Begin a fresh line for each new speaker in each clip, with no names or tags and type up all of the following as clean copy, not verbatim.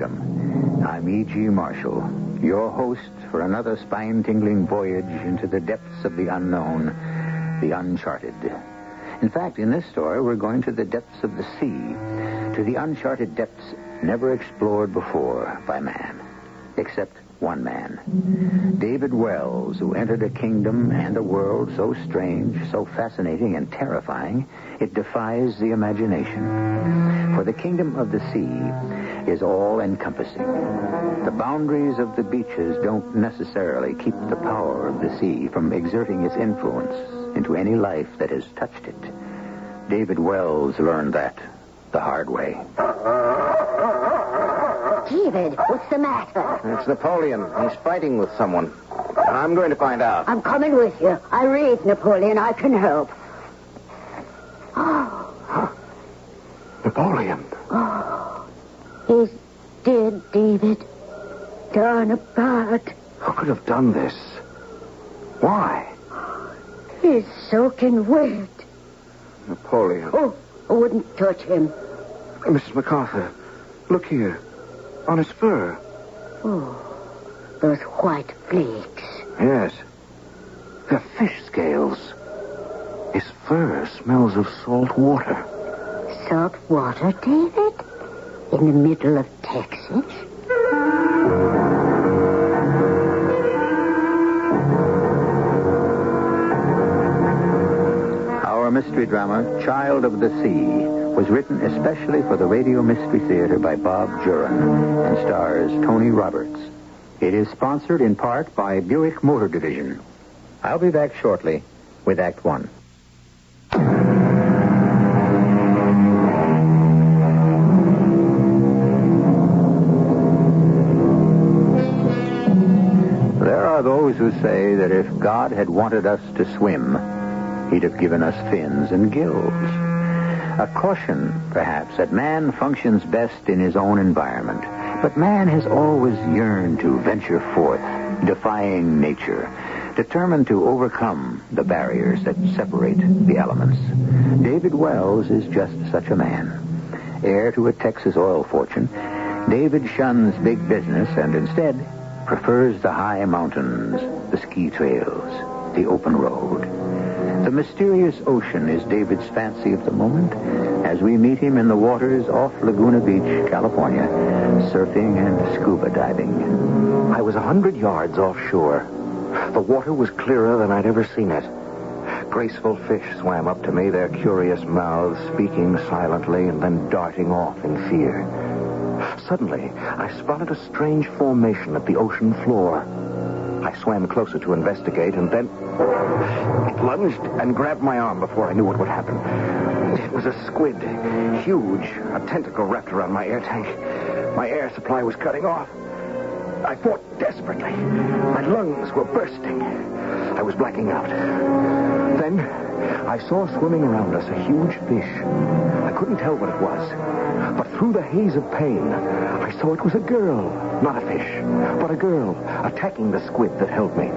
welcome. I'm E.G. Marshall, your host for another spine-tingling voyage into the depths of the unknown, the uncharted. In fact, in this story, we're going to the depths of the sea, to the uncharted depths never explored before by man, except one man, David Wells, who entered a kingdom and a world so strange, so fascinating and terrifying, it defies the imagination. For the kingdom of the sea is all-encompassing. The boundaries of the beaches don't necessarily keep the power of the sea from exerting its influence into any life that has touched it. David Wells learned that the hard way.
David, what's the matter?
It's Napoleon. He's fighting with someone. I'm going to find out.
I'm coming with you. I raised Napoleon. I can help.
Napoleon.
Oh, he's dead, David. Torn apart.
Who could have done this? Why?
He's soaking wet.
Napoleon.
Oh, I wouldn't touch him.
Mrs. MacArthur, look here. On his fur.
Oh, those white flakes.
Yes. They're fish scales. His fur smells of salt water.
Salt water, David? In the middle of Texas?
Our mystery drama, Child of the Sea, was written especially for the Radio Mystery Theater by Bob Juran and stars Tony Roberts. It is sponsored in part by Buick Motor Division. I'll be back shortly with Act One. There are those who say that if God had wanted us to swim, he'd have given us fins and gills. A caution, perhaps, that man functions best in his own environment. But man has always yearned to venture forth, defying nature, determined to overcome the barriers that separate the elements. David Wells is just such a man. Heir to a Texas oil fortune, David shuns big business and instead prefers the high mountains, the ski trails, the open road. The mysterious ocean is David's fancy of the moment as we meet him in the waters off Laguna Beach, California, surfing and scuba diving.
I was 100 yards offshore. The water was clearer than I'd ever seen it. Graceful fish swam up to me, their curious mouths speaking silently and then darting off in fear. Suddenly, I spotted a strange formation at the ocean floor. I swam closer to investigate, and then it lunged and grabbed my arm before I knew what would happen. It was a squid, huge, a tentacle wrapped around my air tank. My air supply was cutting off. I fought desperately. My lungs were bursting. I was blacking out. Then I saw swimming around us a huge fish. I couldn't tell what it was, but through the haze of pain, I saw it was a girl, not a fish, but a girl attacking the squid that held me.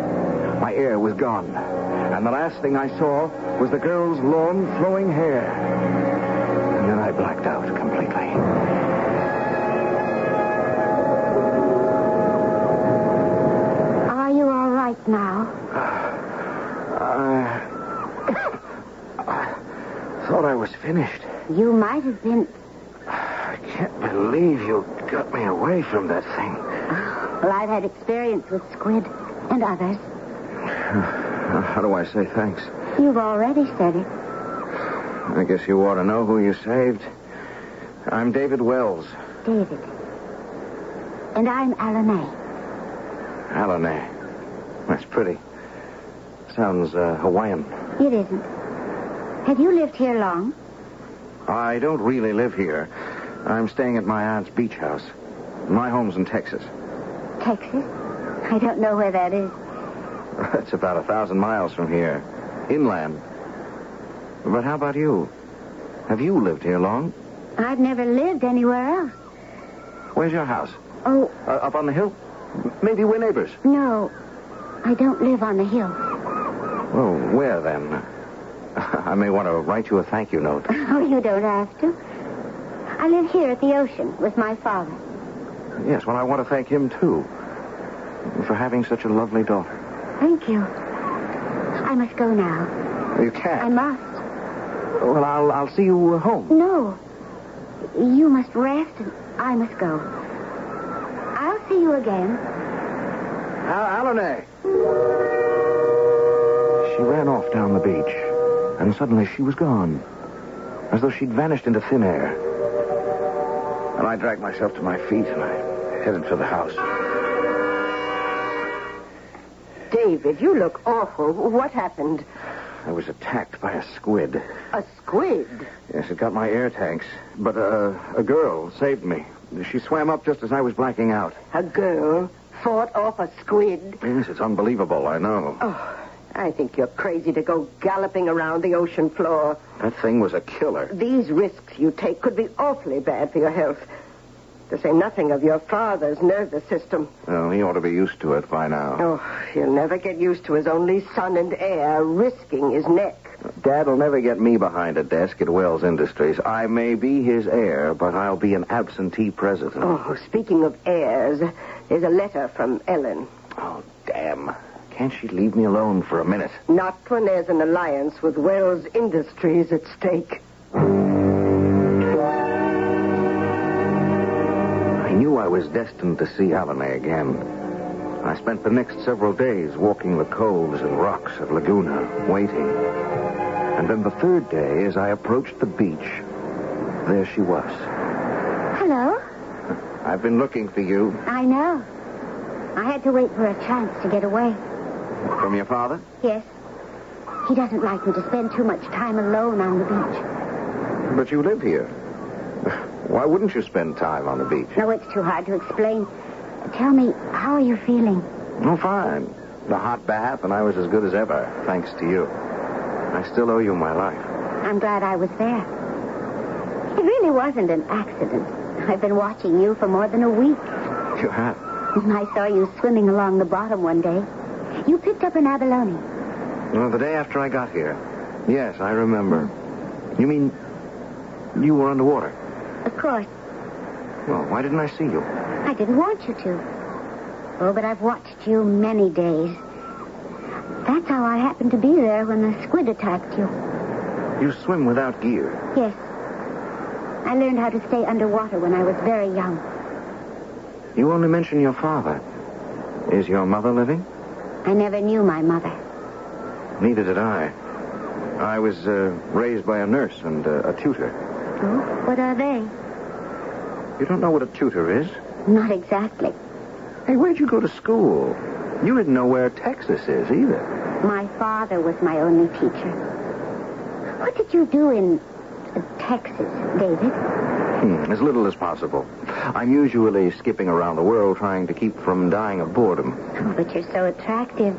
My air was gone, and the last thing I saw was the girl's long, flowing hair. And then I blacked out completely.
Are you all right now?
I thought I was finished.
You might have been...
I can't believe you got me away from that thing.
Well, I've had experience with squid and others.
How do I say thanks?
You've already said it.
I guess you ought to know who you saved. I'm David Wells.
David. And I'm Alanay.
Alanay. That's pretty. Sounds Hawaiian.
It isn't. Have you lived here long?
I don't really live here. I'm staying at my aunt's beach house. My home's in Texas.
Texas? I don't know where that is.
It's about 1,000 miles from here. Inland. But how about you? Have you lived here long?
I've never lived anywhere else.
Where's your house?
Oh,
Up on the hill? Maybe we're neighbors.
no. I don't live on the hill.
Well, where then? I may want to write you a thank you note.
Oh, you don't have to. I live here at the ocean with my father.
Yes, well, I want to thank him, too, for having such a lovely daughter.
Thank you. I must go now.
You can't.
I must.
Well, I'll see you home.
No. You must rest, and I must go. I'll see you again.
Alane. She ran off down the beach, and suddenly she was gone, as though she'd vanished into thin air. And I dragged myself to my feet, and I headed for the house.
David, you look awful. What happened?
I was attacked by a squid.
A squid?
Yes, it got my air tanks. But a girl saved me. She swam up just as I was blacking out.
A girl fought off a squid?
Yes, it's unbelievable, I know.
Oh, I think you're crazy to go galloping around the ocean floor.
That thing was a killer.
These risks you take could be awfully bad for your health. To say nothing of your father's nervous system.
Well, he ought to be used to it by now.
Oh, he'll never get used to his only son and heir risking his neck.
Dad'll never get me behind a desk at Wells Industries. I may be his heir, but I'll be an absentee president.
Oh, speaking of heirs, there's a letter from Ellen.
Oh, damn. Can't she leave me alone for a minute?
Not when there's an alliance with Wells Industries at stake.
I knew I was destined to see Alane again. I spent the next several days walking the coves and rocks of Laguna, waiting. And then the third day, as I approached the beach, there she was.
Hello.
I've been looking for you.
I know. I had to wait for a chance to get away.
From your father?
Yes. He doesn't like me to spend too much time alone on the beach.
But you live here. Why wouldn't you spend time on the beach?
No, it's too hard to explain. Tell me, how are you feeling?
Oh, fine. The hot bath, and I was as good as ever, thanks to you. I still owe you my life.
I'm glad I was there. It really wasn't an accident. I've been watching you for more than a week.
You have?
I saw you swimming along the bottom one day. You picked up an abalone.
Well, the day after I got here. Yes, I remember. You mean you were underwater?
Of course.
Well, why didn't I see you?
I didn't want you to. Oh, but I've watched you many days. That's how I happened to be there when the squid attacked you.
You swim without gear?
Yes. I learned how to stay underwater when I was very young.
You only mention your father. Is your mother living?
I never knew my mother.
Neither did I. I was raised by a nurse and a tutor.
Oh, what are they?
You don't know what a tutor is?
Not exactly.
Hey, where'd you go to school? You didn't know where Texas is, either.
My father was my only teacher. What did you do in Texas, David?
As little as possible. I'm usually skipping around the world trying to keep from dying of boredom.
Oh, but you're so attractive.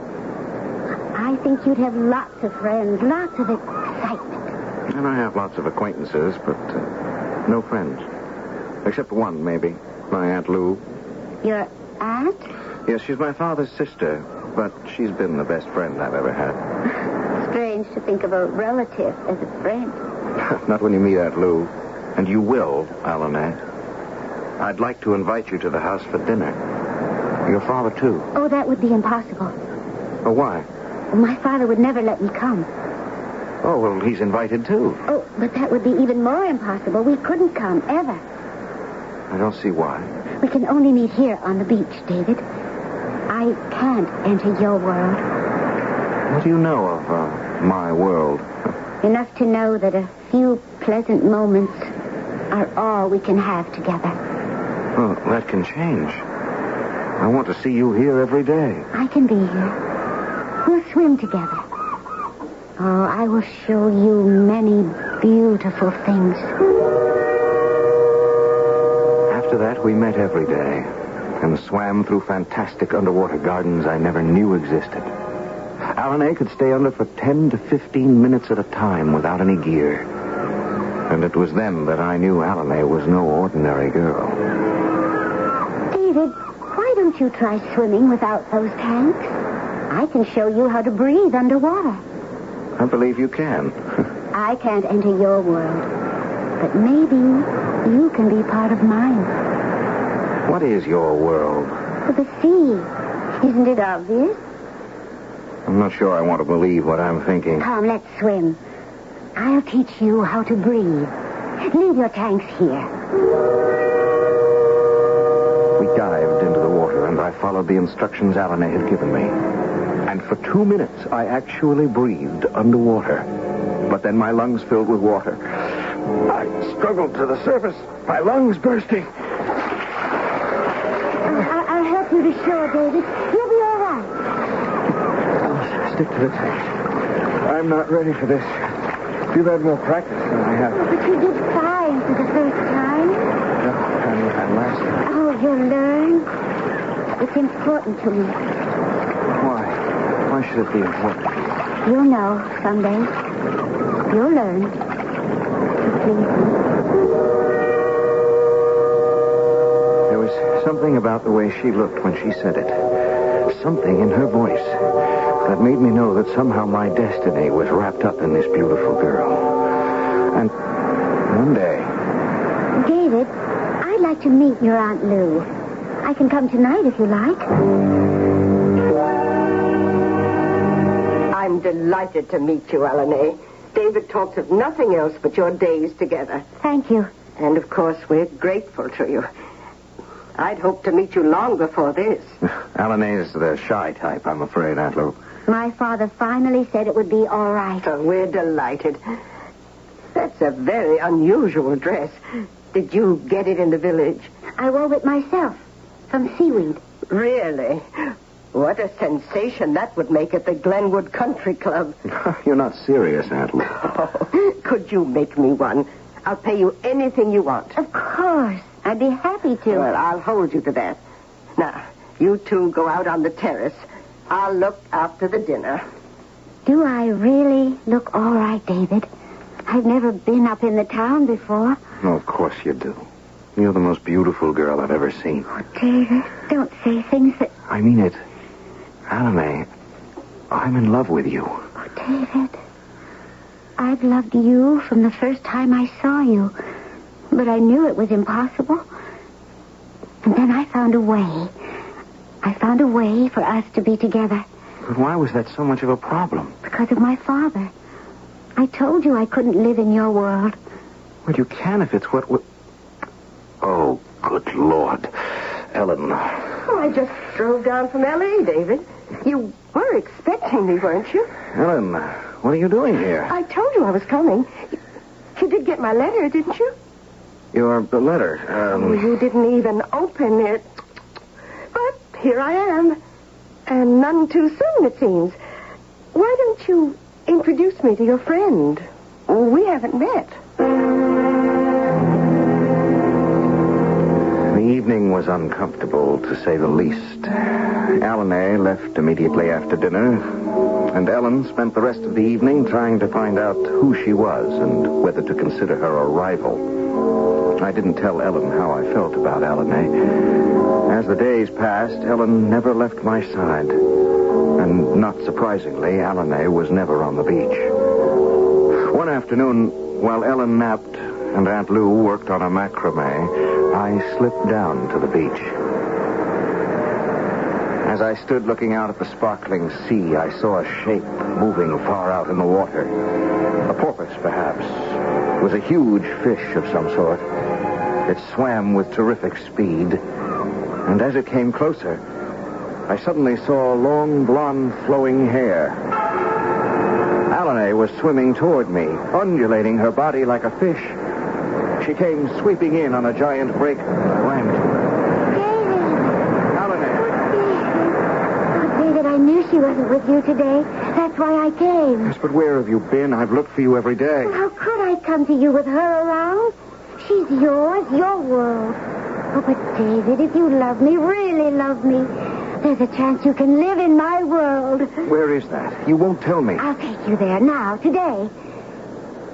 I think you'd have lots of friends, lots of excitement.
And I have lots of acquaintances, but no friends. Except one, maybe. My Aunt Lou.
Your aunt?
Yes, she's my father's sister, but she's been the best friend I've ever had.
Strange to think of a relative as a friend.
Not when you meet Aunt Lou. And you will, Alane. I'd like to invite you to the house for dinner. Your father, too.
Oh, that would be impossible.
Oh, why?
My father would never let me come.
Oh, well, he's invited, too.
Oh, but that would be even more impossible. We couldn't come, ever.
I don't see why.
We can only meet here on the beach, David. I can't enter your world.
What do you know of my world?
Enough to know that a few pleasant moments are all we can have together.
Well, that can change. I want to see you here every day.
I can be here. We'll swim together. Oh, I will show you many beautiful things.
After that, we met every day and swam through fantastic underwater gardens I never knew existed. Alane could stay under for 10 to 15 minutes at a time without any gear. And it was then that I knew Alane was no ordinary girl.
David, why don't you try swimming without those tanks? I can show you how to breathe underwater.
I believe you can.
I can't enter your world, but maybe you can be part of mine.
What is your world?
The sea. Isn't it obvious?
I'm not sure I want to believe what I'm thinking.
Come, let's swim. I'll teach you how to breathe. Leave your tanks here.
We dived into the water, and I followed the instructions Alanay had given me. And for 2 minutes, I actually breathed underwater. But then my lungs filled with water. I struggled to the surface, my lungs bursting.
I'll help you to shore, David. You'll be all right.
I'll stick to the tank. I'm not ready for this. You've had more practice than I have.
But you did fine for the first time.
No, honey, I'm last.
Oh, you'll learn. It's important to me.
Why? Why should it be important to you?
You'll know someday. You'll learn. Please.
There was something about the way she looked when she said it. Something in her voice that made me know that somehow my destiny was wrapped up in this beautiful girl. And one day...
David, I'd like to meet your Aunt Lou. I can come tonight if you like.
I'm delighted to meet you, Alanay. David talks of nothing else but your days together.
Thank you.
And, of course, we're grateful to you. I'd hoped to meet you long before this.
Alanay's the shy type, I'm afraid, Aunt Lou.
My father finally said it would be all right.
So we're delighted. That's a very unusual dress. Did you get it in the village?
I wove it myself from seaweed.
Really? What a sensation that would make at the Glenwood Country Club.
You're not serious, Aunt Lou.
Oh, could you make me one? I'll pay you anything you want.
Of course. I'd be happy to.
Well, I'll hold you to that. Now, you two go out on the terrace. I'll look after the dinner.
Do I really look all right, David? I've never been up in the town before.
Oh, of course you do. You're the most beautiful girl I've ever seen.
Oh, David, don't say things that...
I mean it. Alanay, I'm in love with you.
Oh, David, I've loved you from the first time I saw you. But I knew it was impossible. And then I found a way. I found a way for us to be together.
But why was that so much of a problem?
Because of my father. I told you I couldn't live in your world.
Well, you can if it's what... Oh, good Lord. Ellen.
Oh, I just drove down from L.A., David. You were expecting me, weren't you?
Ellen, what are you doing here?
I told you I was coming. You did get my letter, didn't you?
Your letter.
Oh, you didn't even open it. But here I am. And none too soon, it seems. Why don't you introduce me to your friend? We haven't met.
The evening was uncomfortable, to say the least. Alanay left immediately after dinner, and Ellen spent the rest of the evening trying to find out who she was and whether to consider her a rival. I didn't tell Ellen how I felt about Alanay. As the days passed, Ellen never left my side. And not surprisingly, Alanay was never on the beach. One afternoon, while Ellen napped and Aunt Lou worked on a macrame, I slipped down to the beach. As I stood looking out at the sparkling sea, I saw a shape moving far out in the water. A porpoise, perhaps. It was a huge fish of some sort. It swam with terrific speed. And as it came closer, I suddenly saw long, blonde, flowing hair. Alanay was swimming toward me, undulating her body like a fish. She came sweeping in on a giant breaker. I ran to her.
David!
Alanay!
Oh, David, I knew she wasn't with you today. That's why I came.
Yes, but where have you been? I've looked for you every day.
Well, how could I come to you with her around? She's yours, your world. Oh, but David, if you love me, really love me, there's a chance you can live in my world.
Where is that? You won't tell me.
I'll take you there now, today.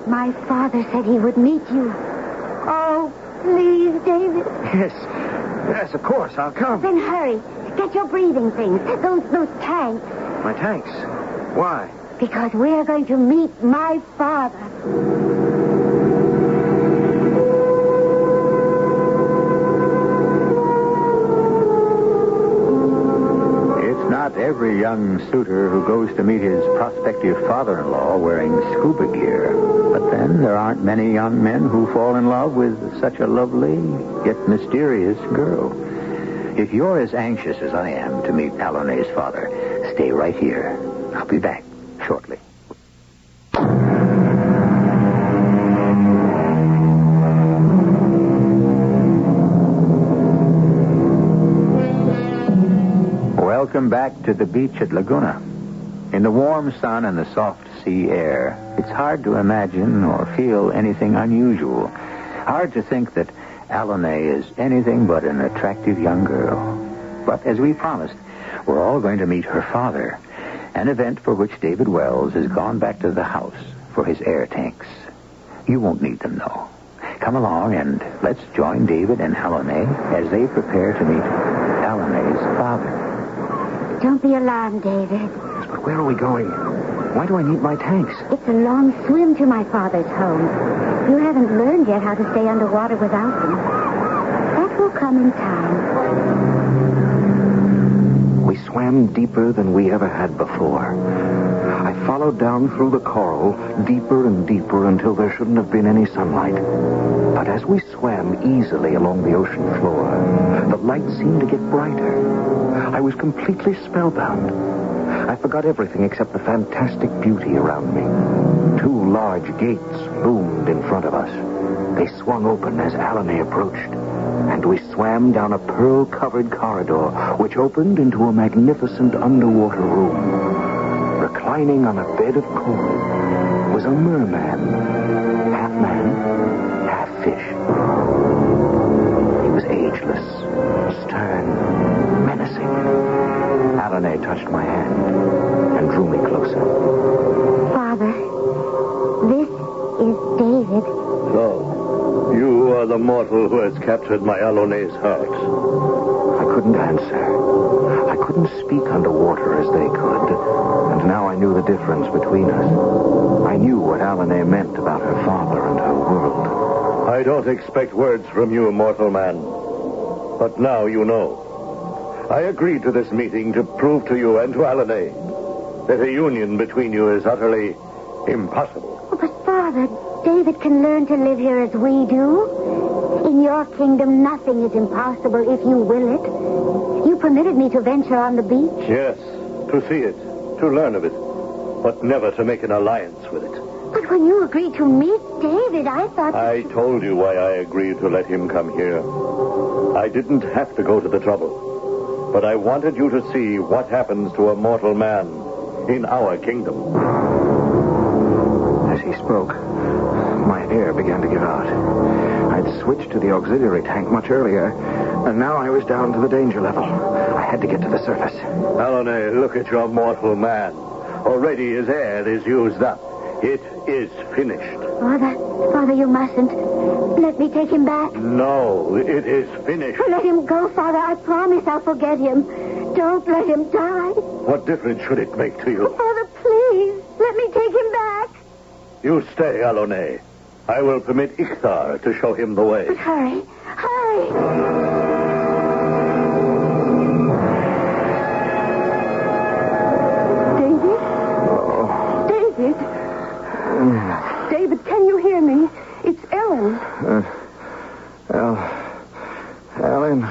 My father said he would meet you. Oh, please, David.
Yes, of course, I'll come.
Then hurry. Get your breathing things. Those tanks.
My tanks? Why?
Because we're going to meet my father.
every young suitor who goes to meet his prospective father-in-law wearing scuba gear. But then there aren't many young men who fall in love with such a lovely yet mysterious girl. If you're as anxious as I am to meet Alonay's father, stay right here. I'll be back shortly. Welcome back to the beach at Laguna. In the warm sun and the soft sea air, it's hard to imagine or feel anything unusual. Hard to think that Alonay is anything but an attractive young girl. But as we promised, we're all going to meet her father, an event for which David Wells has gone back to the house for his air tanks. You won't need them, though. Come along and let's join David and Alonay as they prepare to meet Alonay's father.
Don't be alarmed, David.
But where are we going? Why do I need my tanks?
It's a long swim to my father's home. You haven't learned yet how to stay underwater without them. That will come in time.
We swam deeper than we ever had before. I followed down through the coral, deeper and deeper until there shouldn't have been any sunlight. But as we swam easily along the ocean floor, the light seemed to get brighter. I was completely spellbound. I forgot everything except the fantastic beauty around me. 2 large gates loomed in front of us. They swung open as Alonay approached, and we swam down a pearl-covered corridor which opened into a magnificent underwater room. Reclining on a bed of coral was a merman, half man, half fish. He was ageless, stern, menacing. Alonay touched my hand and drew me closer.
Father, this is David.
So, you are the mortal who has captured my Alonay's heart.
I couldn't answer. I couldn't speak underwater as they could, and now I knew the difference between us. I knew what Alonay meant about her father and her world.
I don't expect words from you, mortal man. But now you know. I agreed to this meeting to prove to you and to Alonay that a union between you is utterly impossible.
Oh, but, Father, David can learn to live here as we do. In your kingdom, nothing is impossible if you will it. You permitted me to venture on the beach.
Yes, to see it, to learn of it, but never to make an alliance with it.
But when you agreed to meet David, I thought...
I told you why I agreed to let him come here. I didn't have to go to the trouble. But I wanted you to see what happens to a mortal man in our kingdom.
As he spoke, my air began to give out. I'd switched to the auxiliary tank much earlier, and now I was down to the danger level. I had to get to the surface.
Alonay, look at your mortal man. Already his air is used up. It is finished.
Father, you mustn't. Let me take him back.
No, it is finished.
Let him go, Father. I promise I'll forget him. Don't let him die.
What difference should it make to you?
Father, please, let me take him back.
You stay, Alonay. I will permit Ikhtar to show him the way.
But hurry.
David?
Oh.
David? David, can you hear me? It's Ellen.
Ellen.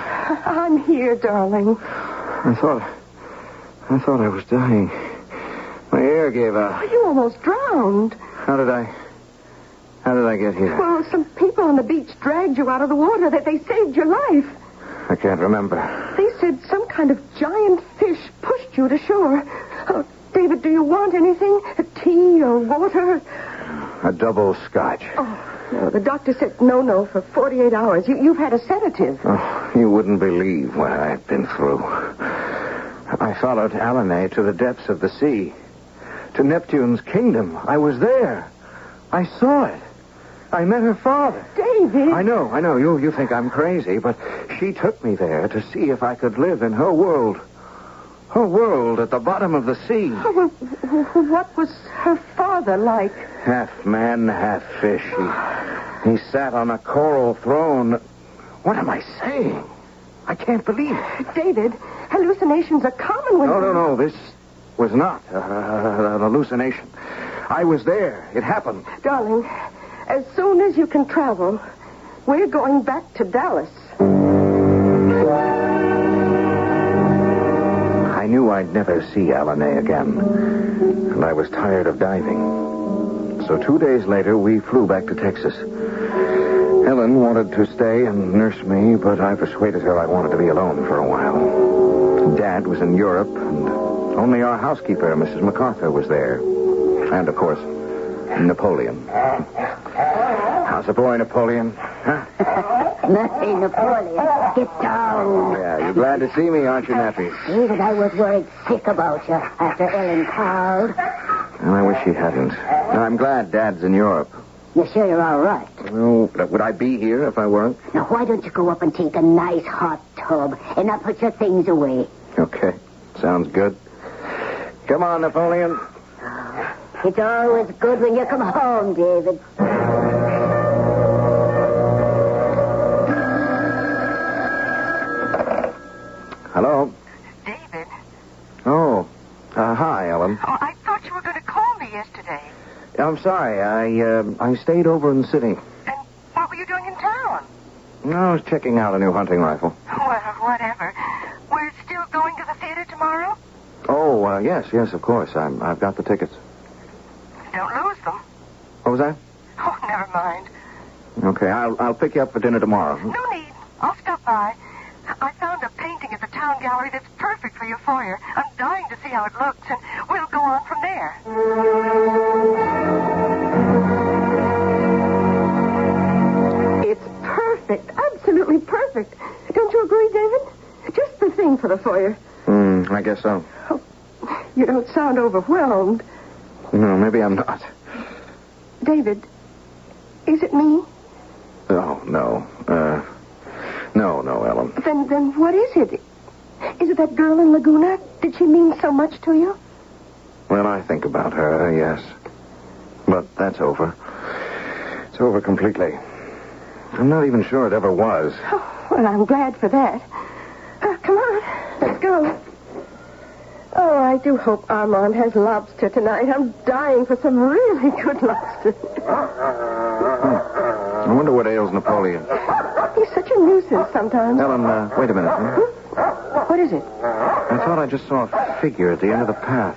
I'm here, darling.
I thought I was dying. My air gave out.
You almost drowned.
How did I get here?
Well, some people on the beach dragged you out of the water. That they saved your life.
I can't remember.
They said some kind of giant fish pushed you to shore. Oh, David, do you want anything? A tea or water?
A double scotch.
Oh, no, the doctor said no for 48 hours. You've had a sedative.
Oh, you wouldn't believe what I've been through. I followed Alonay to the depths of the sea. To Neptune's kingdom. I was there. I saw it. I met her father.
David!
I know. You think I'm crazy, but she took me there to see if I could live in her world. Her world at the bottom of the sea.
Oh, well, what was her father like?
Half man, half fish. He sat on a coral throne. What am I saying? I can't believe it.
David, hallucinations are common when...
No. This was not an hallucination. I was there. It happened.
Darling, as soon as you can travel, we're going back to Dallas.
I knew I'd never see Alanay again, and I was tired of diving. So 2 days later, we flew back to Texas. Helen wanted to stay and nurse me, but I persuaded her I wanted to be alone for a while. Dad was in Europe, and only our housekeeper, Mrs. MacArthur, was there. And, of course, Napoleon. How's the boy, Napoleon? Huh?
Nothing, Napoleon. Get down.
Yeah, you're glad to see me, aren't you, Nappy?
David, I was worried sick about you after Ellen called.
And I wish she hadn't. I'm glad Dad's in Europe.
You sure you're all right?
Well, would I be here if I weren't?
Now, why don't you go up and take a nice hot tub and not put your things away?
Okay. Sounds good. Come on, Napoleon.
It's always good when you come home, David.
Hello?
David?
Oh. Hi, Ellen.
Oh, I thought you were going to call me yesterday.
I'm sorry. I stayed over in the city.
And what were you doing in town?
I was checking out a new hunting rifle.
Well, whatever. We're still going to the theater tomorrow?
Oh, yes, of course. I've got the tickets.
Don't lose them.
What was that?
Oh, never mind.
Okay, I'll pick you up for dinner tomorrow.
No need. I'll stop by. I found a painting at the town gallery that's perfect for your foyer. I'm dying to see how it looks, and we'll go on from there.
It's perfect. Absolutely perfect. Don't you agree, David? Just the thing for the foyer.
I guess so.
Oh, you don't sound overwhelmed.
No, maybe I'm not.
David, is it me?
Oh, no. No, Ellen.
Then what is it? Is it that girl in Laguna? Did she mean so much to you?
Well, I think about her, yes. But that's over. It's over completely. I'm not even sure it ever was.
Oh, well, I'm glad for that. Come on, let's go. Oh, I do hope Armand has lobster tonight. I'm dying for some really good lobster.
I wonder what ails Napoleon.
He's such a nuisance sometimes.
Ellen, wait a minute.
What is it?
I thought I just saw a figure at the end of the path.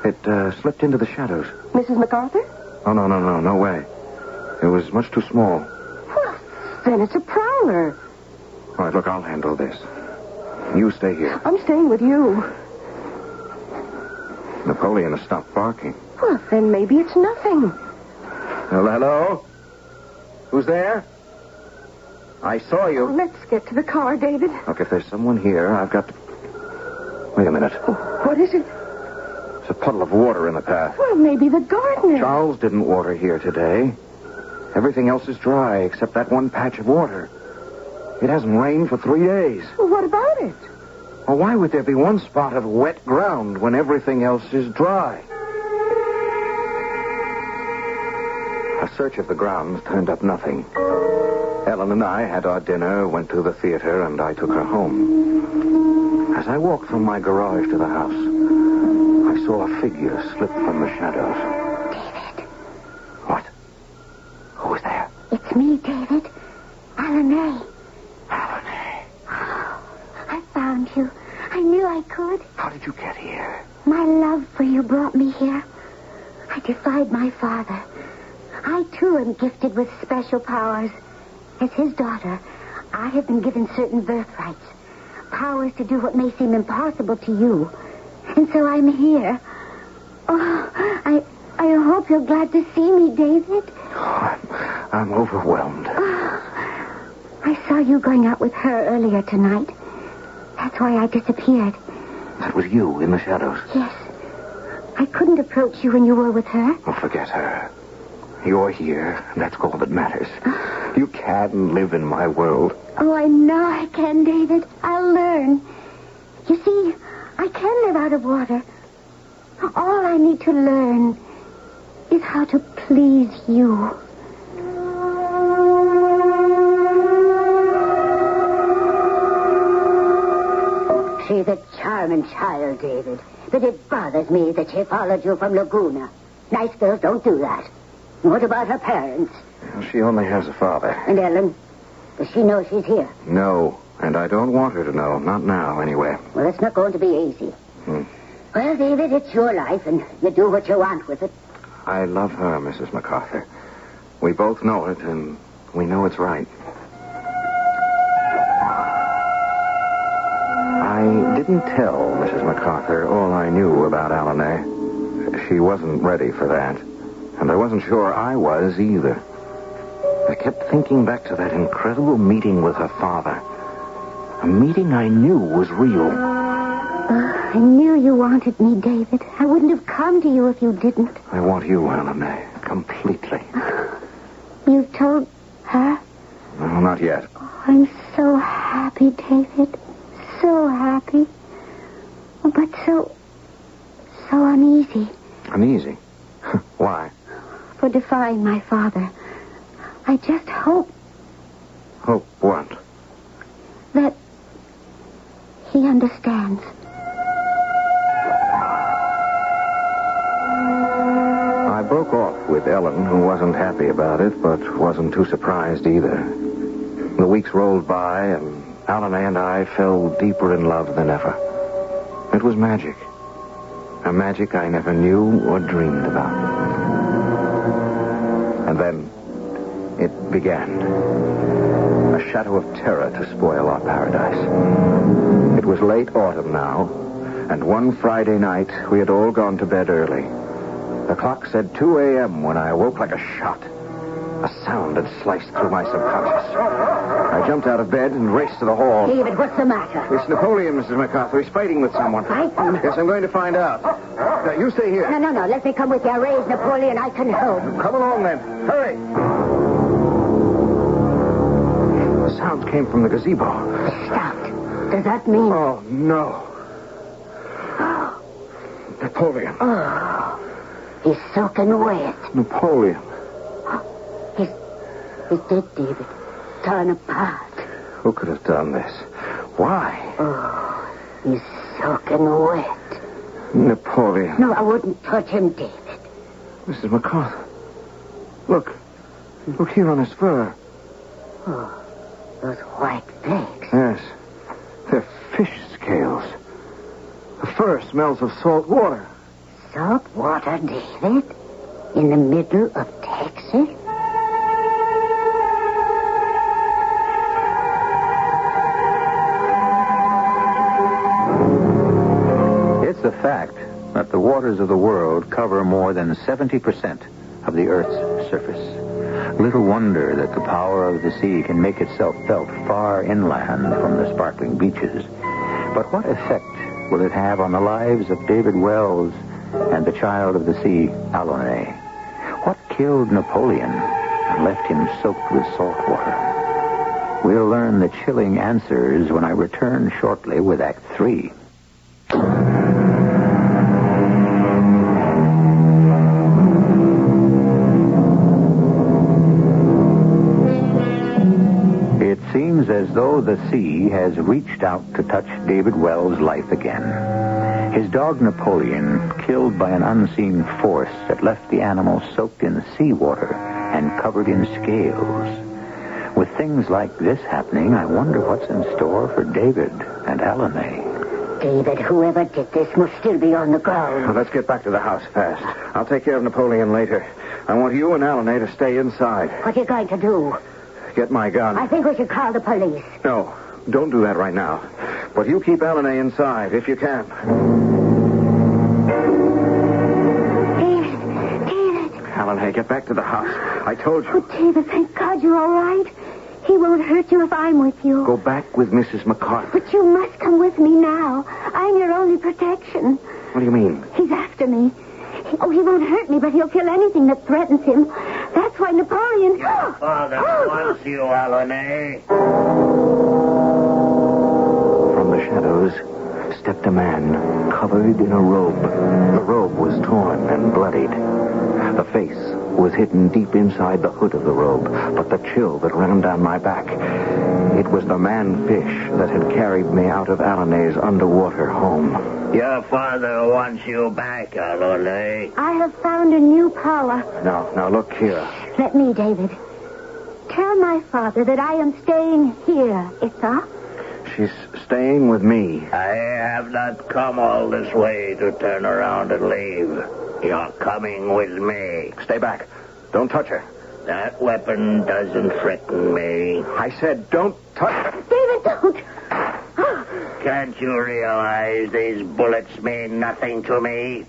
It slipped into the shadows.
Mrs. MacArthur?
Oh, no way. It was much too small.
Well, then it's a prowler.
All right, look, I'll handle this. You stay here.
I'm staying with you.
Napoleon has stopped barking.
Well, then maybe it's nothing.
Hello? Who's there? I saw you.
Let's get to the car, David.
Look, if there's someone here, I've got to... Wait a minute.
What is it?
It's a puddle of water in the path.
Well, maybe the gardener.
Charles didn't water here today. Everything else is dry except that one patch of water. It hasn't rained for 3 days.
Well, what about it?
Well, why would there be one spot of wet ground when everything else is dry? A search of the grounds turned up nothing. Ellen and I had our dinner, went to the theater, and I took her home. As I walked from my garage to the house, I saw a figure slip from the shadows.
David.
What? Who was there?
It's me, David. Alanay.
Alanay.
I found you. I knew I could.
How did you get here?
My love for you brought me here. I defied my father. I, too, am gifted with special powers. As his daughter, I have been given certain birthrights. Powers to do what may seem impossible to you. And so I'm here. Oh, I hope you're glad to see me, David.
Oh, I'm overwhelmed.
I saw you going out with her earlier tonight. That's why I disappeared.
That was you in the shadows?
Yes. I couldn't approach you when you were with her.
Oh, forget her. You're here, and that's all that matters. You can live in my world.
Oh, I know I can, David. I'll learn. You see, I can live out of water. All I need to learn is how to please you. She charming child, David. But it bothers me that she followed you from Laguna. Nice girls don't do that. What about her parents?
Well, she only has a father.
And Ellen? Does she know she's here?
No, and I don't want her to know. Not now, anyway.
Well, it's not going to be easy. Well, David, it's your life, and you do what you want with it.
I love her, Mrs. MacArthur. We both know it, and we know it's right. I didn't tell Mrs. MacArthur all I knew about Alanay. She wasn't ready for that, and I wasn't sure I was either. I kept thinking back to that incredible meeting with her father. A meeting I knew was real.
I knew you wanted me, David. I wouldn't have come to you if you didn't.
I want you, Alanay, completely.
You've told her?
No, not yet.
Oh, I'm so happy, David. So happy. But so uneasy.
Uneasy? Why?
For defying my father. I just hope
Hope what?
that he understands.
I broke off with Ellen, who wasn't happy about it, but wasn't too surprised either. The weeks rolled by, and Alanay and I fell deeper in love than ever. It was magic. A magic I never knew or dreamed about. And then it began. A shadow of terror to spoil our paradise. It was late autumn now, and one Friday night we had all gone to bed early. The clock said 2 a.m. when I awoke like a shot. A sound had sliced through my subconscious. I jumped out of bed and raced to the hall.
David, what's the matter?
It's Napoleon, Mrs. MacArthur. He's fighting with someone.
Fighting?
Yes, I'm going to find out. Now, you stay here.
No. Let me come with you. I raised Napoleon. I can help.
Come along, then. Hurry. The sound came from the gazebo.
Stopped. Does that mean...
Oh, no. Napoleon.
Oh, he's soaking wet.
Napoleon.
He's dead, David. Torn apart.
Who could have done this? Why?
Oh, he's soaking wet.
Napoleon.
No, I wouldn't touch him, David.
Mrs. MacArthur. Look. Look here on his fur.
Oh, those white flakes.
Yes. They're fish scales. The fur smells of salt water.
Salt water, David? In the middle of Texas?
It's a fact that the waters of the world cover more than 70% of the Earth's surface. Little wonder that the power of the sea can make itself felt far inland from the sparkling beaches. But what effect will it have on the lives of David Wells and the child of the sea, Alanay? What killed Napoleon and left him soaked with salt water? We'll learn the chilling answers when I return shortly with Act 3. It seems as though the sea has reached out to touch David Wells' life again. His dog Napoleon, killed by an unseen force that left the animal soaked in seawater and covered in scales. With things like this happening, I wonder what's in store for David and Alanay.
David, whoever did this must still be on the ground.
Now, let's get back to the house fast. I'll take care of Napoleon later. I want you and Alanay to stay inside.
What are you going to do?
Get my gun.
I think we should call the police.
No, don't do that right now. But you keep Alanay inside, if you can.
David.
Alanay, get back to the house. I told you.
Oh, David, thank God you're all right. He won't hurt you if I'm with you.
Go back with Mrs. MacArthur.
But you must come with me now. I'm your only protection.
What do you mean?
He's after me. He won't hurt me, but he'll kill anything that threatens him. That's why Napoleon...
Father wants you, Alanay.
From the shadows stepped a man covered in a robe. The robe was torn and bloodied. The face was hidden deep inside the hood of the robe, but the chill that ran down my back, it was the man-fish that had carried me out of Alane's underwater home.
Your father wants you back, Alone.
I have found a new power.
Now look here.
Let me, David. Tell my father that I am staying here, Itha.
She's staying with me.
I have not come all this way to turn around and leave. You're coming with me.
Stay back. Don't touch her.
That weapon doesn't threaten me.
I said don't touch her.
David, don't.
Can't you realize these bullets mean nothing to me?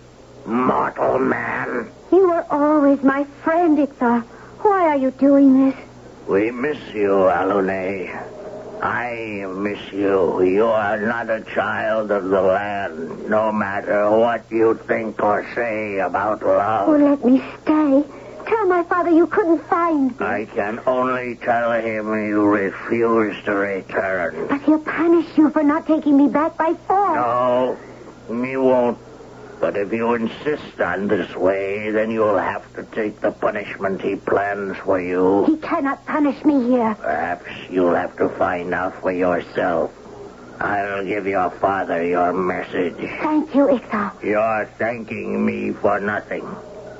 Mortal man.
You were always my friend, Itha. Why are you doing this?
We miss you, Alone. I miss you. You are not a child of the land, no matter what you think or say about love.
Oh, let me stay. Tell my father you couldn't find me.
I can only tell him you refuse to return.
But he'll punish you for not taking me back by force.
No, he won't. But if you insist on this way, then you'll have to take the punishment he plans for you.
He cannot punish me here.
Perhaps you'll have to find out for yourself. I'll give your father your message.
Thank you, Itha.
You're thanking me for nothing.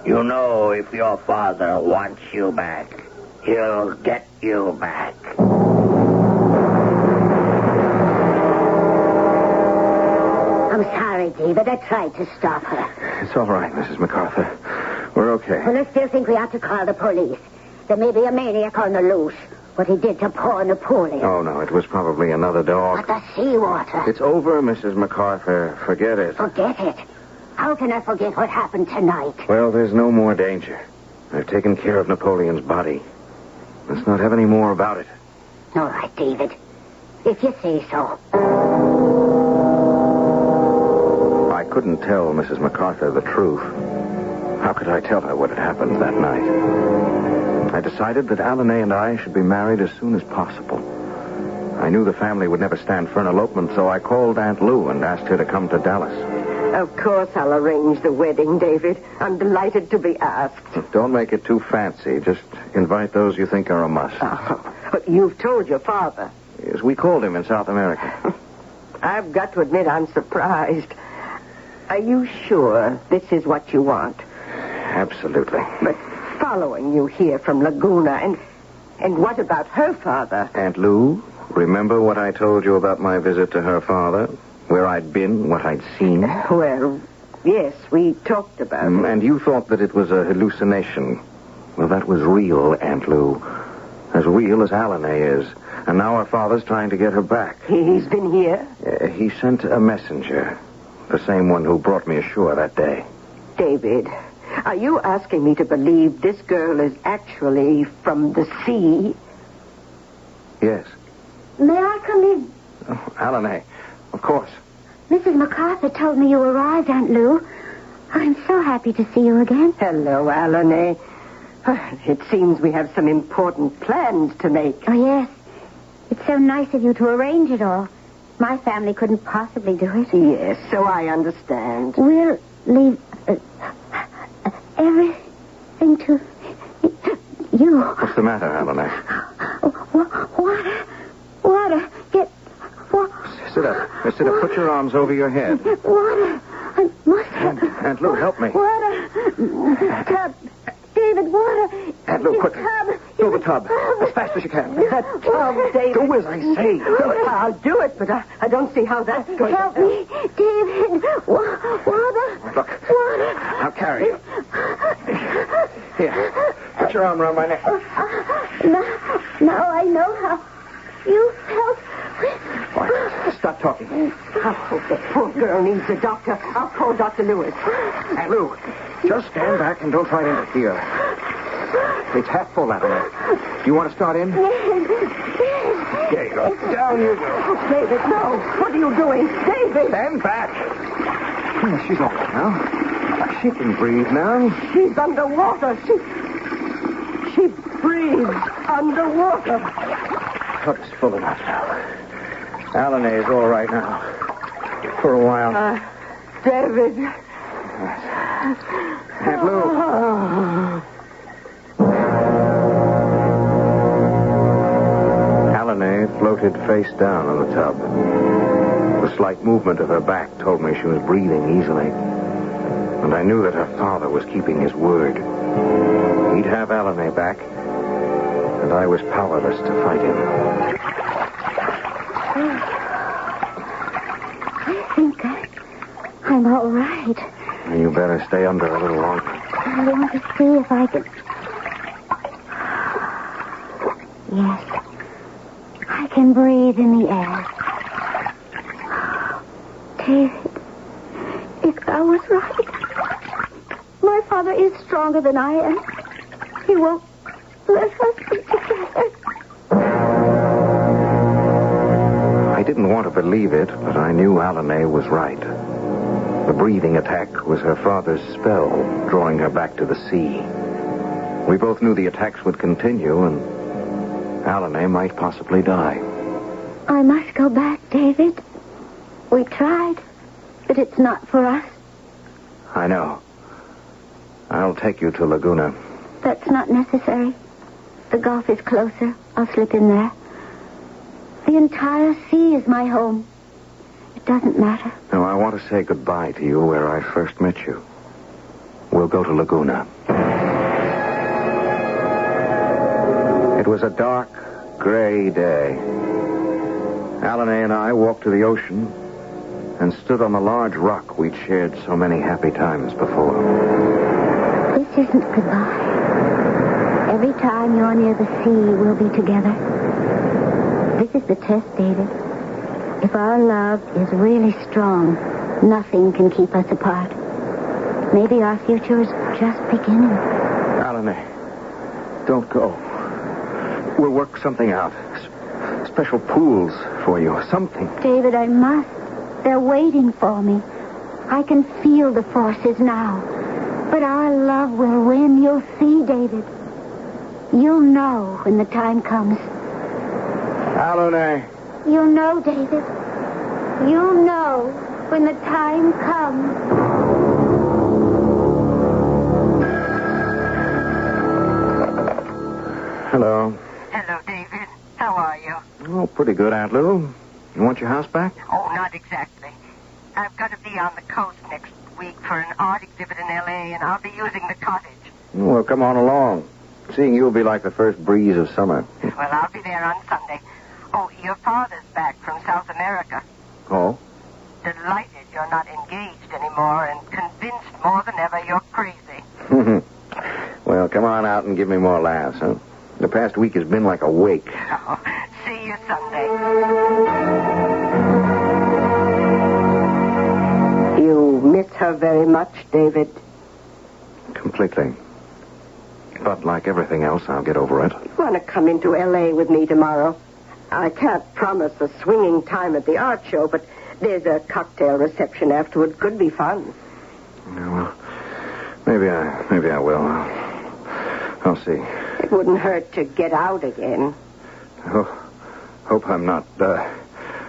You know, if your father wants you back, he'll get you back.
I'm sorry, David. I tried to stop her.
It's all right, Mrs. MacArthur. We're okay.
Well, I still think we ought to call the police. There may be a maniac on the loose. What he did to poor Napoleon.
Oh, no, it was probably another dog.
But the seawater.
It's over, Mrs. MacArthur. Forget it.
Forget it. How can I forget what happened tonight?
Well, there's no more danger. I've taken care of Napoleon's body. Let's not have any more about it.
All right, David. If you say so.
I couldn't tell Mrs. MacArthur the truth. How could I tell her what had happened that night? I decided that Alane and I should be married as soon as possible. I knew the family would never stand for an elopement, so I called Aunt Lou and asked her to come to Dallas.
Of course I'll arrange the wedding, David. I'm delighted to be asked.
Don't make it too fancy. Just invite those you think are a must.
Oh, you've told your father.
Yes, we called him in South America.
I've got to admit I'm surprised. Are you sure this is what you want?
Absolutely.
But following you here from Laguna, and what about her father?
Aunt Lou, remember what I told you about my visit to her father? Where I'd been, what I'd seen?
Well, yes, we talked about it.
And you thought that it was a hallucination. Well, that was real, Aunt Lou. As real as Alane is. And now her father's trying to get her back.
He's been here?
He sent a messenger. The same one who brought me ashore that day.
David, are you asking me to believe this girl is actually from the sea?
Yes.
May I come in?
Oh, Alane, of course.
Mrs. MacArthur told me you arrived, Aunt Lou. I'm so happy to see you again.
Hello, Alane. It seems we have some important plans to make.
Oh, yes. It's so nice of you to arrange it all. My family couldn't possibly do it.
Yes, so I understand.
We'll leave everything to you.
What's the matter, Alane?
Water. Get...
Sit up. Sit up. Put your arms over your head.
Water. I must have...
Aunt Lou, help me.
Water. Tub. David, water.
Aunt Lou, quick.
Tub.
Fill the tub. As fast as you can.
That tub, David.
Do as I say.
I'll do it, but I don't see how that's going
Help
to...
me, David. Water.
Look.
Water.
I'll carry you. Here. Put your arm around my neck.
Now I know how you felt.
Quiet. Stop talking.
Oh, the poor girl needs a doctor. I'll call Dr. Lewis.
Aunt Lou, just stand back and don't try to interfere. It's half full, Alane. Do you want to start in?
Yes.
There you go. Down you go.
David, no. What are you doing? David!
Stand back. She's all right now. She can breathe now.
She's underwater. She breathes underwater.
Tub's full enough now. Alane is all right now. For a while.
David.
Aunt Lou. Alanae floated face down on the tub. The slight movement of her back told me she was breathing easily. And I knew that her father was keeping his word. He'd have Alanae back, and I was powerless to fight him.
I think I'm all right.
You better stay under a little longer.
I want to see if I can... Yes. I can breathe in the air. David, if I was right, my father is stronger than I am. He won't let us be together.
I didn't want to believe it, but I knew Alanae was right. The breathing attack was her father's spell, drawing her back to the sea. We both knew the attacks would continue, and Alanae might possibly die.
I must go back, David. We tried, but it's not for us.
I know. I'll take you to Laguna.
That's not necessary. The Gulf is closer. I'll slip in there. The entire sea is my home. It doesn't matter.
No, I want to say goodbye to you where I first met you. We'll go to Laguna. It was a dark, gray day. Alanae and I walked to the ocean and stood on the large rock we'd shared so many happy times before.
This isn't goodbye. Every time you're near the sea, we'll be together. This is the test, David. If our love is really strong, nothing can keep us apart. Maybe our future is just beginning.
Alanae, don't go. We'll work something out. Special pools for you, something.
David, I must. They're waiting for me. I can feel the forces now. But our love will win. You'll see, David. You'll know when the time comes.
Alanae.
You'll know, David. You'll know when the time comes.
Hello.
Hello, David. How are you?
Oh, pretty good, Aunt Lou. You want your house back?
Oh, not exactly. I've got to be on the coast next week for an art exhibit in L.A., and I'll be using the cottage.
Well, come on along. Seeing you will be like the first breeze of summer.
Well, I'll be there on Sunday. Oh, your father's back from South America.
Oh?
Delighted you're not engaged anymore and convinced more than ever you're crazy.
Well, come on out and give me more laughs, huh? The past week has been like a wake.
Oh, see you Sunday.
You miss her very much, David?
Completely. But like everything else, I'll get over it.
You want to come into L.A. with me tomorrow? I can't promise a swinging time at the art show, but there's a cocktail reception afterward. Could be fun.
Yeah, well, maybe I will. I'll see.
It wouldn't hurt to get out again.
Hope I'm not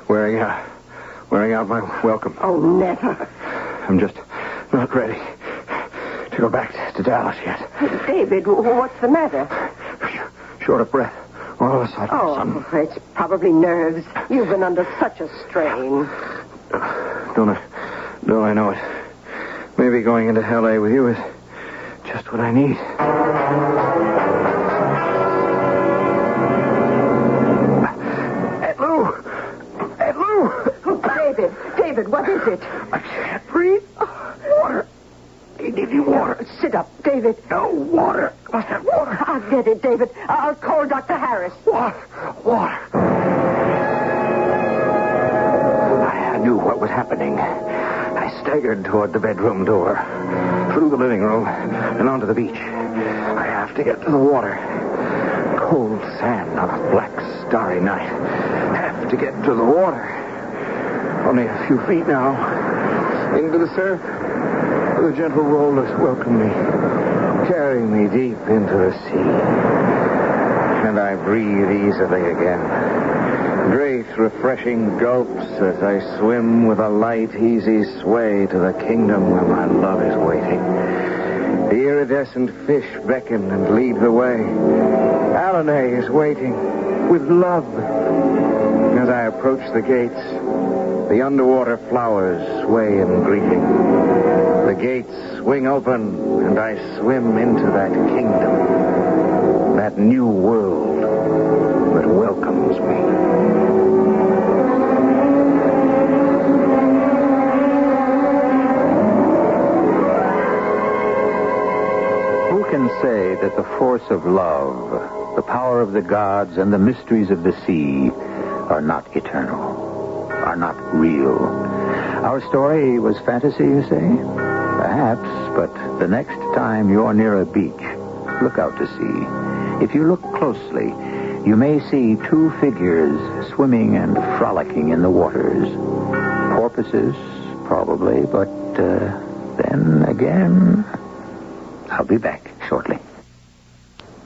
wearing out my welcome.
Oh, never.
I'm just not ready to go back to Dallas yet.
David, what's the matter?
Short of breath. All of a sudden.
Oh, it's probably nerves. You've been under such a strain.
Don't I know it? Maybe going into L.A. with you is just what I need. Aunt Lou!
David, what is it?
I can't breathe. Water. I need you water.
Sit up, David.
No, water. What's that water?
I'll get it, David. I'll call Dr. Harris.
Water. I knew what was happening. I staggered toward the bedroom door, through the living room, and onto the beach. I have to get to the water. Cold sand on a black, starry night. Have to get to the water. Only a few feet now. Into the surf. The gentle rollers welcome me, carrying me deep into the sea. And I breathe easily again. Great, refreshing gulps as I swim with a light, easy way to the kingdom where my love is waiting. The iridescent fish beckon and lead the way. Alanae is waiting with love. As I approach the gates, the underwater flowers sway in greeting. The gates swing open, and I swim into that kingdom, that new world that welcomes me.
Who can say that the force of love, the power of the gods, and the mysteries of the sea are not eternal, are not real? Our story was fantasy, you say? Perhaps, but the next time you're near a beach, look out to sea. If you look closely, you may see two figures swimming and frolicking in the waters. Porpoises, probably, but then again... I'll be back shortly.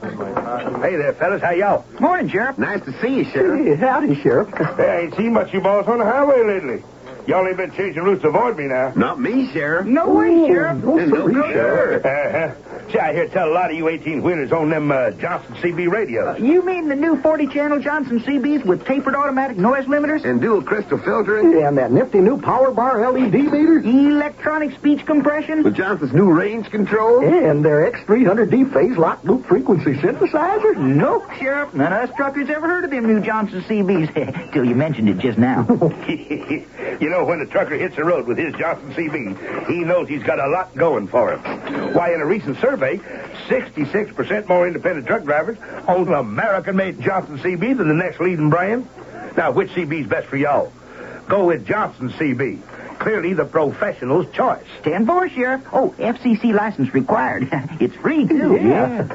Hey there, fellas. How y'all?
Morning, Sheriff.
Nice to see you, Sheriff.
Hey, howdy, Sheriff.
Hey, I ain't seen much of you boys on the highway lately. Y'all ain't been changing routes to avoid me now.
Not me, Sheriff.
No way, Sheriff.
No, Sheriff.
See, I hear tell a lot of you 18-wheelers on them Johnson CB radios.
You mean the new 40-channel Johnson CBs with tapered automatic noise limiters?
And dual crystal filtering.
And that nifty new power bar LED meter? Electronic speech compression?
With Johnson's new range control.
And their X300D phase lock loop frequency synthesizer? Nope, Sheriff. None of us truckers ever heard of them new Johnson CBs. Till you mentioned it just now.
You know, when the trucker hits the road with his Johnson CB, he knows he's got a lot going for him. Why, in a recent survey, 66% more independent truck drivers own an American-made Johnson CB than the next leading brand. Now, which CB's best for y'all? Go with Johnson CB. Clearly the professional's choice.
10-4, Sheriff. Oh, FCC license required. It's free, too.
Yeah.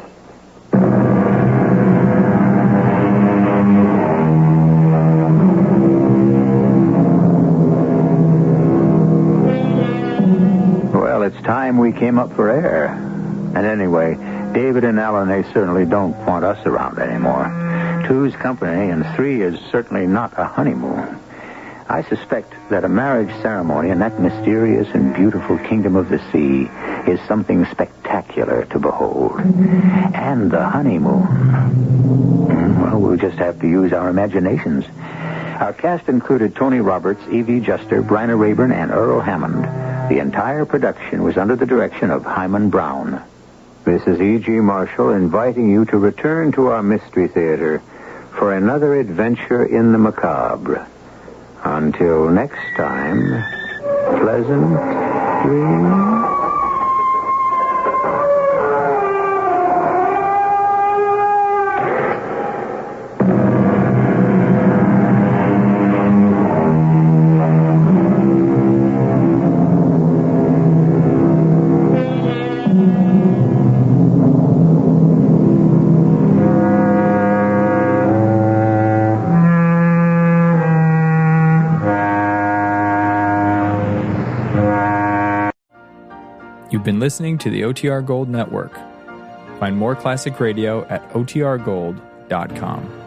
Well, it's time we came up for air. And anyway, David and Alanae certainly don't want us around anymore. 2's company, and 3 is certainly not a honeymoon. I suspect that a marriage ceremony in that mysterious and beautiful kingdom of the sea is something spectacular to behold. And the honeymoon. Well, we'll just have to use our imaginations. Our cast included Tony Roberts, Evie Juster, Bryna Rayburn, and Earl Hammond. The entire production was under the direction of Hyman Brown. This is E.G. Marshall inviting you to return to our Mystery Theater for another adventure in the macabre. Until next time, pleasant dreams.
You've been listening to the OTR Gold Network. Find more classic radio at otrgold.com.